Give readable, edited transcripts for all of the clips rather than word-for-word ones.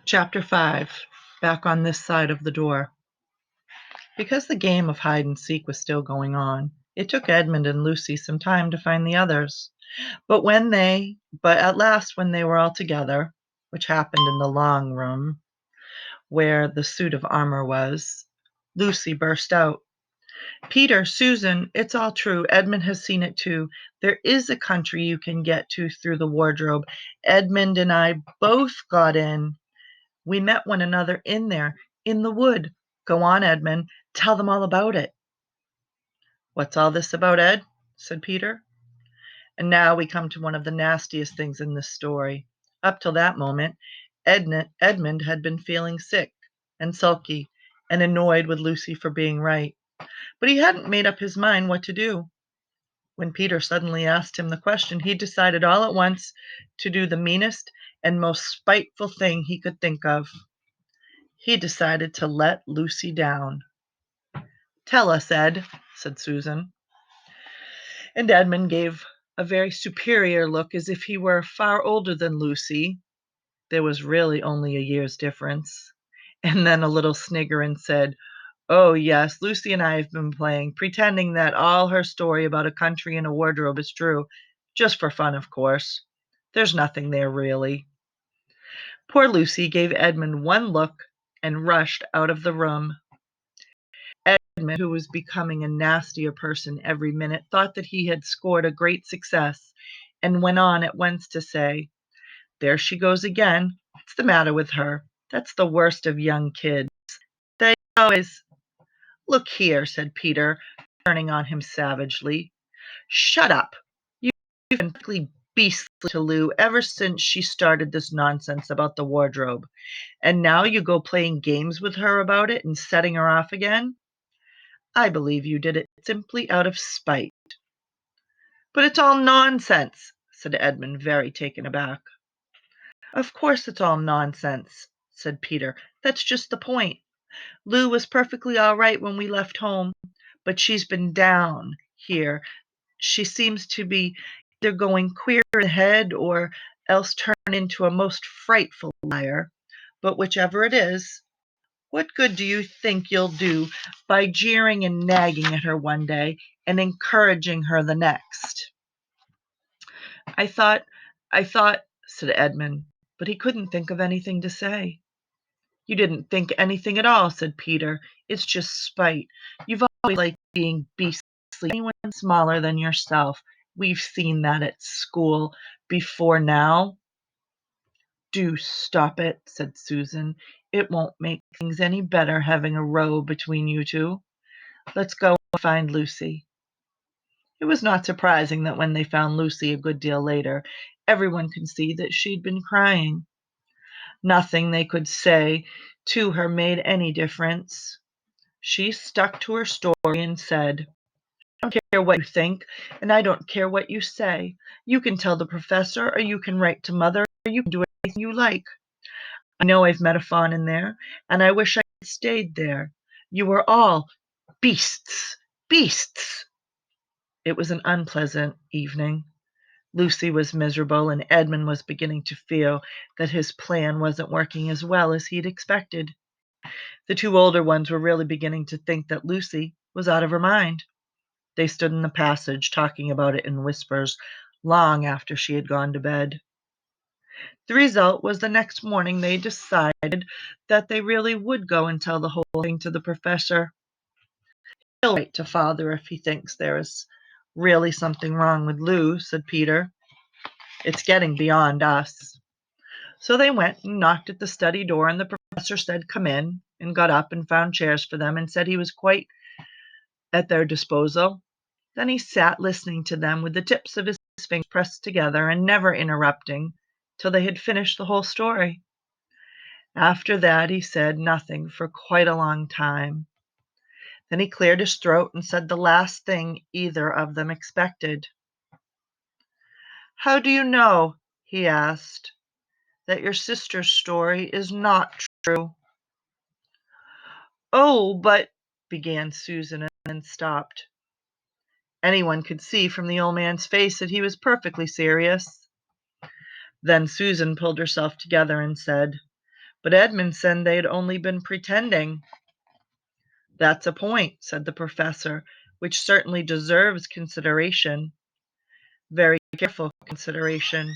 Chapter 5. Back on this side of the door. Because the game of hide and seek was still going on, it took Edmund and Lucy some time to find the others. But at last when they were all together, which happened in the long room where the suit of armor was, Lucy burst out. "Peter, Susan, it's all true. Edmund has seen it too. There is a country you can get to through the wardrobe. Edmund and I both got in. We met one another in there, in the wood. Go on, Edmund. Tell them all about it." "What's all this about, Ed?" said Peter. And now we come to one of the nastiest things in this story. Up till that moment, Edmund had been feeling sick and sulky and annoyed with Lucy for being right. But he hadn't made up his mind what to do. When Peter suddenly asked him the question, he decided all at once to do the meanest and most spiteful thing he could think of. He decided to let Lucy down. "Tell us, Ed," said Susan. And Edmund gave a very superior look as if he were far older than Lucy. There was really only a year's difference. And then a little snigger and said, "Oh, yes, Lucy and I have been playing, pretending that all her story about a country and a wardrobe is true, just for fun, of course. There's nothing there, really." Poor Lucy gave Edmund one look and rushed out of the room. Edmund, who was becoming a nastier person every minute, thought that he had scored a great success, and went on at once to say, "There she goes again. What's the matter with her? That's the worst of young kids. They always—" "Look here," said Peter, turning on him savagely. "Shut up. You've been perfectly beastly to Lou ever since she started this nonsense about the wardrobe. And now you go playing games with her about it and setting her off again. I believe you did it simply out of spite." "But it's all nonsense," said Edmund, very taken aback. "Of course it's all nonsense," said Peter. "That's just the point. Lou was perfectly all right when we left home, but she's been down here. She seems to be either going queer in the head or else turn into a most frightful liar. But whichever it is, what good do you think you'll do by jeering and nagging at her one day and encouraging her the next?" I thought, said Edmund, but he couldn't think of anything to say. "You didn't think anything at all," said Peter. "It's just spite. You've always liked being beastly. Anyone smaller than yourself. We've seen that at school before now." "Do stop it," said Susan. "It won't make things any better having a row between you two. Let's go and find Lucy." It was not surprising that when they found Lucy a good deal later, everyone could see that she'd been crying. Nothing they could say to her made any difference. She stuck to her story and said, "I don't care what you think, and I don't care what you say. You can tell the professor, or you can write to mother, or you can do anything you like. I know I've met a fawn in there, and I wish I had stayed there. You are all beasts, beasts." It was an unpleasant evening. Lucy was miserable, and Edmund was beginning to feel that his plan wasn't working as well as he'd expected. The two older ones were really beginning to think that Lucy was out of her mind. They stood in the passage talking about it in whispers long after she had gone to bed. The result was the next morning they decided that they really would go and tell the whole thing to the professor. "He'll write to father if he thinks there is really something wrong with Lou," said Peter. "It's getting beyond us." So they went and knocked at the study door, and the professor said, "Come in," and got up and found chairs for them and said he was quite at their disposal. Then he sat listening to them with the tips of his fingers pressed together and never interrupting till they had finished the whole story. After that he said nothing for quite a long time. Then he cleared his throat and said the last thing either of them expected. "How do you know," he asked, "that your sister's story is not true?" "Oh, but—" began Susan and then stopped. Anyone could see from the old man's face that he was perfectly serious. Then Susan pulled herself together and said, But Edmund said they had only been pretending. That's a point, said the professor, which certainly deserves consideration. Very careful consideration.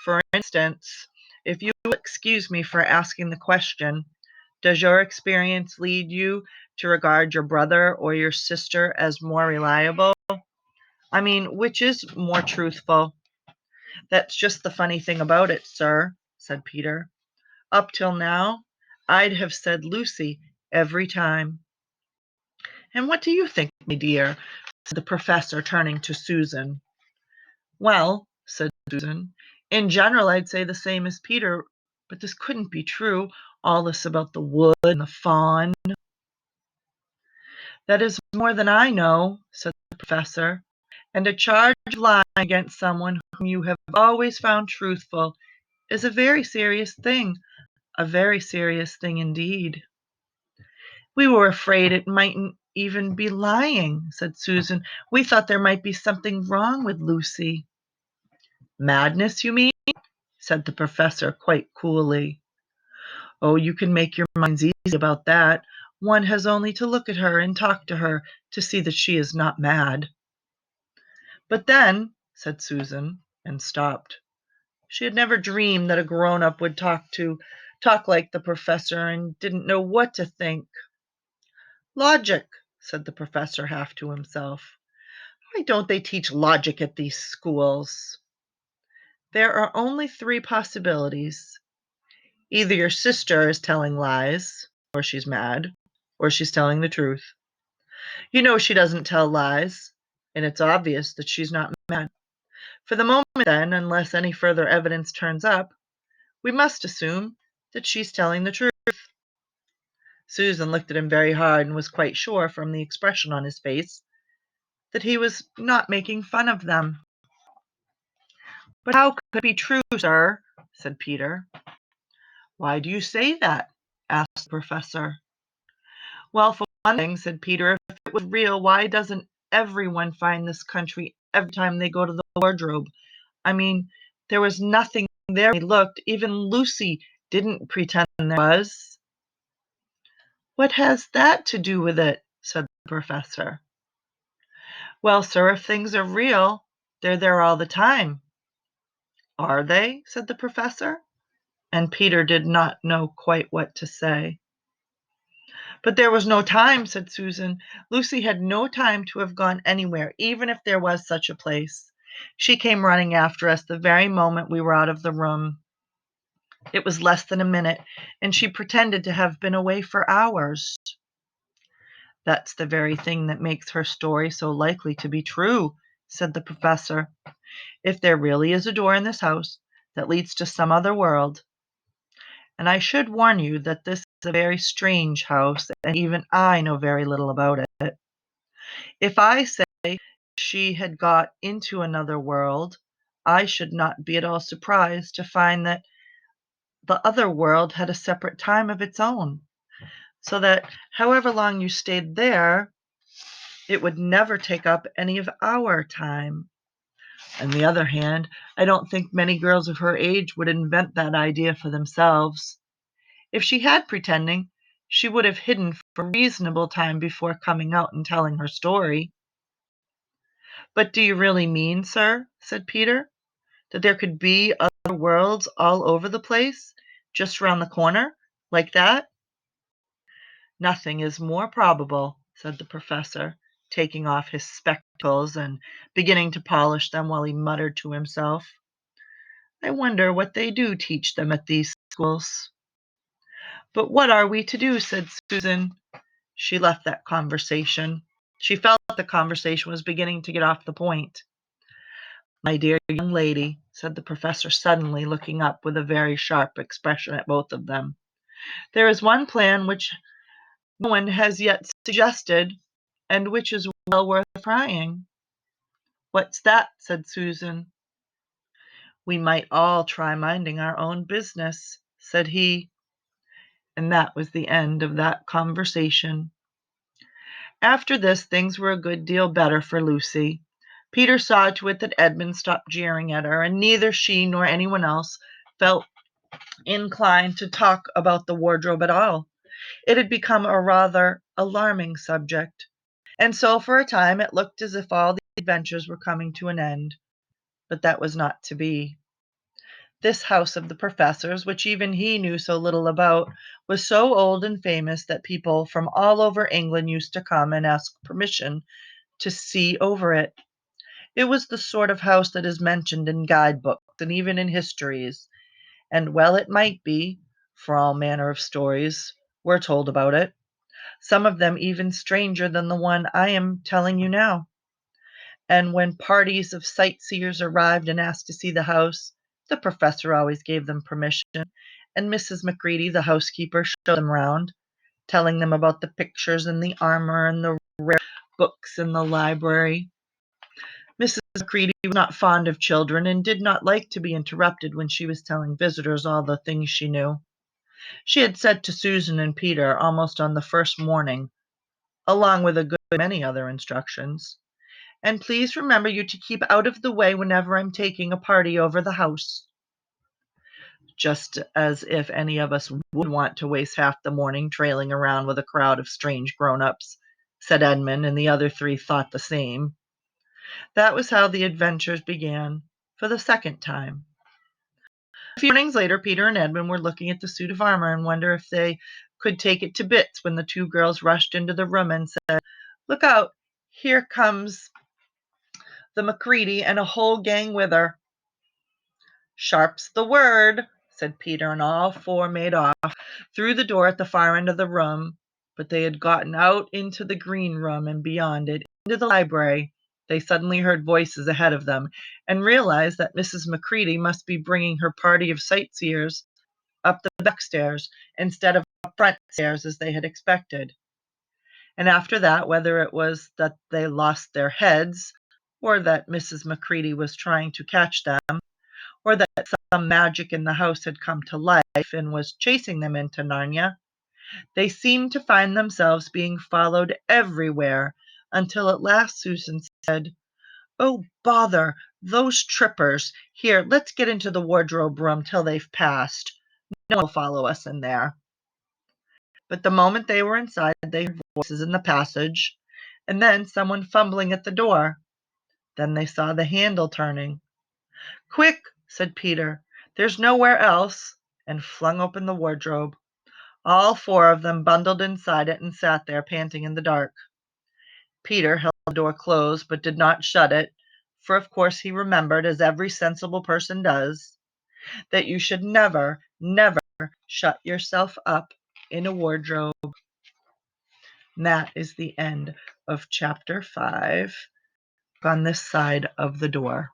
For instance, if you will excuse me for asking the question, does your experience lead you to regard your brother or your sister as more reliable? I mean, which is more truthful? That's just the funny thing about it, sir, said Peter. Up till now, I'd have said Lucy every time. And what do you think, my dear? Said the professor, turning to Susan. Well, said Susan, in general, I'd say the same as Peter, but this couldn't be true. All this about the wood and the fawn. That is more than I know, said the professor, and a charge of lying against someone whom you have always found truthful is a very serious thing, a very serious thing indeed. We were afraid it mightn't even be lying, said Susan. We thought there might be something wrong with Lucy. Madness, you mean? Said the professor quite coolly. Oh, you can make your minds easy about that. One has only to look at her and talk to her to see that she is not mad. But then, said Susan, and stopped. She had never dreamed that a grown-up would talk like the professor and didn't know what to think. Logic, said the professor half to himself. Why don't they teach logic at these schools? There are only three possibilities. Either your sister is telling lies, or she's mad, or she's telling the truth. You know she doesn't tell lies, and it's obvious that she's not mad. For the moment, then, unless any further evidence turns up, we must assume that she's telling the truth. Susan looked at him very hard and was quite sure, from the expression on his face, that he was not making fun of them. But how could it be true, sir? Said Peter. Why do you say that? Asked the professor. Well, for one thing, said Peter, if it was real, why doesn't everyone find this country every time they go to the wardrobe? I mean, there was nothing there when we looked. Even Lucy didn't pretend there was. What has that to do with it? Said the professor. Well, sir, if things are real, they're there all the time. Are they? Said the professor. And Peter did not know quite what to say. But there was no time, said Susan. Lucy had no time to have gone anywhere, even if there was such a place. She came running after us the very moment we were out of the room. It was less than a minute, and she pretended to have been away for hours. That's the very thing that makes her story so likely to be true, said the professor. If there really is a door in this house that leads to some other world, and I should warn you that this is a very strange house, and even I know very little about it. If I say she had got into another world, I should not be at all surprised to find that the other world had a separate time of its own, so that however long you stayed there, it would never take up any of our time. On the other hand, I don't think many girls of her age would invent that idea for themselves. If she had pretending, she would have hidden for a reasonable time before coming out and telling her story. But do you really mean, sir, said Peter, that there could be other worlds all over the place, just round the corner, like that? Nothing is more probable, said the professor, taking off his spectacles and beginning to polish them while he muttered to himself. I wonder what they do teach them at these schools. But what are we to do? Said Susan. She left that conversation. She felt the conversation was beginning to get off the point. My dear young lady, said the professor suddenly, looking up with a very sharp expression at both of them, there is one plan which no one has yet suggested, and which is well worth trying. What's that? Said Susan. We might all try minding our own business, said he. And that was the end of that conversation. After this, things were a good deal better for Lucy. Peter saw to it that Edmund stopped jeering at her, and neither she nor anyone else felt inclined to talk about the wardrobe at all. It had become a rather alarming subject, and so for a time it looked as if all the adventures were coming to an end. But that was not to be. This house of the professor's, which even he knew so little about, was so old and famous that people from all over England used to come and ask permission to see over it. It was the sort of house that is mentioned in guidebooks and even in histories, and well it might be, for all manner of stories were told about it, some of them even stranger than the one I am telling you now. And when parties of sightseers arrived and asked to see the house, the professor always gave them permission, and Mrs. Macready, the housekeeper, showed them round, telling them about the pictures and the armor and the rare books in the library. Mrs. Macready was not fond of children and did not like to be interrupted when she was telling visitors all the things she knew. She had said to Susan and Peter almost on the first morning, along with a good many other instructions, "And please remember you to keep out of the way whenever I'm taking a party over the house." Just as if any of us would want to waste half the morning trailing around with a crowd of strange grown-ups, said Edmund, and the other three thought the same. That was how the adventures began, for the second time. A few mornings later, Peter and Edmund were looking at the suit of armor and wondered if they could take it to bits when the two girls rushed into the room and said, "Look out, here comes the Macready and a whole gang with her." "Sharp's the word," said Peter, and all four made off through the door at the far end of the room. But they had gotten out into the green room and beyond it, into the library. They suddenly heard voices ahead of them and realized that Mrs. Macready must be bringing her party of sightseers up the back stairs instead of up front stairs as they had expected. And after that, whether it was that they lost their heads, or that Mrs. Macready was trying to catch them, or that some magic in the house had come to life and was chasing them into Narnia, they seemed to find themselves being followed everywhere until at last Susan said, "Oh, bother, those trippers. Here, let's get into the wardrobe room till they've passed. No one will follow us in there." But the moment they were inside, they heard voices in the passage, and then someone fumbling at the door. Then they saw the handle turning. "Quick," said Peter, "there's nowhere else," and flung open the wardrobe. All four of them bundled inside it and sat there panting in the dark. Peter held the door closed but did not shut it, for of course he remembered, as every sensible person does, that you should never, never shut yourself up in a wardrobe. And that is the end of chapter 5, on this side of the door.